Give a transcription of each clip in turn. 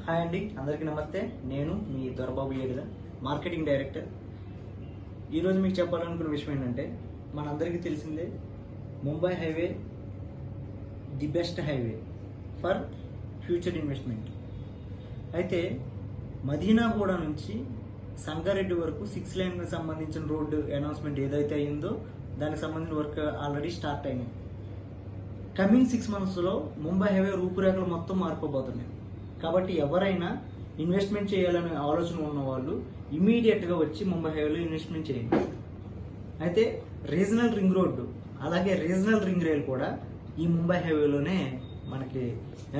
Hi అండి, అందరికీ నమస్తే. నేను మీ దొరబాబు ఏడిద, మార్కెటింగ్ డైరెక్టర్. ఈరోజు మీకు చెప్పాలనుకున్న విషయం ఏంటంటే, మనందరికీ తెలిసిందే Mumbai highway the best highway for future investment. అయితే మదీనాగూడ నుంచి సంగారెడ్డి వరకు 6 లైన్కి సంబంధించిన రోడ్డు అనౌన్స్మెంట్ ఏదైతే అయిందో దానికి సంబంధించిన వర్క్ ఆల్రెడీ స్టార్ట్ అయినాయి. కమింగ్ 6 monthsలో ముంబై హైవే రూపురేఖలు మొత్తం మారిపోబోతున్నాయి. కాబట్టి ఎవరైనా ఇన్వెస్ట్మెంట్ చేయాలనే ఆలోచన ఉన్న వాళ్ళు ఇమీడియట్గా వచ్చి ముంబై హైవేలో ఇన్వెస్ట్మెంట్ చేయండి. అయితే రీజనల్ రింగ్ రోడ్డు అలాగే రీజనల్ రింగ్ రైల్ కూడా ఈ ముంబై హైవేలోనే మనకి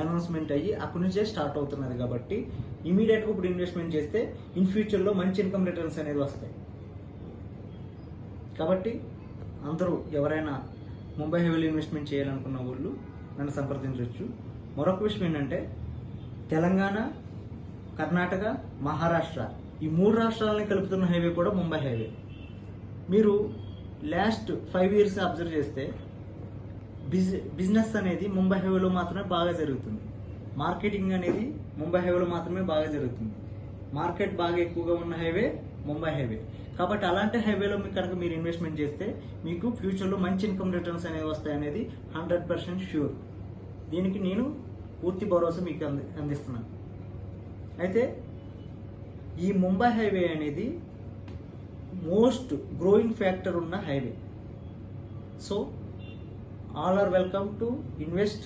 అనౌన్స్మెంట్ అయ్యి అక్కడి నుంచే స్టార్ట్ అవుతున్నది. కాబట్టి ఇమీడియట్గా ఇప్పుడు ఇన్వెస్ట్మెంట్ చేస్తే ఇన్ ఫ్యూచర్లో మంచి ఇన్కమ్ రిటర్న్స్ అనేది వస్తాయి. కాబట్టి అందరూ ఎవరైనా ముంబై హైవేలో ఇన్వెస్ట్మెంట్ చేయాలనుకున్న వాళ్ళు నన్ను సంప్రదించవచ్చు. మరొక విషయం ఏంటంటే, తెలంగాణ, కర్ణాటక, మహారాష్ట్ర ఈ 3 రాష్ట్రాలని కలుపుతున్న హైవే కూడా ముంబై హైవే. మీరు లాస్ట్ 5 years అబ్జర్వ్ చేస్తే బిజినెస్ అనేది ముంబై హైవేలో మాత్రమే బాగా జరుగుతుంది. మార్కెటింగ్ అనేది ముంబై హైవేలో మాత్రమే బాగా జరుగుతుంది. మార్కెట్ బాగా ఎక్కువగా ఉన్న హైవే ముంబై హైవే. కాబట్టి అలాంటి హైవేలో కనుక మీరు ఇన్వెస్ట్మెంట్ చేస్తే మీకు ఫ్యూచర్లో మంచి ఇన్కమ్ రిటర్న్స్ అనేవి వస్తాయి అనేది 100% ష్యూర్. దీనికి నేను పూర్తి భరోసా మీకు అందిస్తున్నాను. అయితే ఈ ముంబై హైవే అనేది మోస్ట్ గ్రోయింగ్ ఫ్యాక్టర్ ఉన్న highway. So all are welcome to invest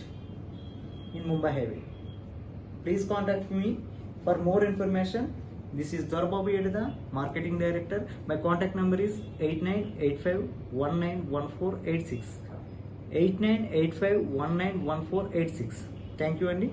in Mumbai Highway. Please contact me for more information. This is Dorababu Edida, Marketing Director. My contact number is 8985191486. 8985191486. Thank you, Andy.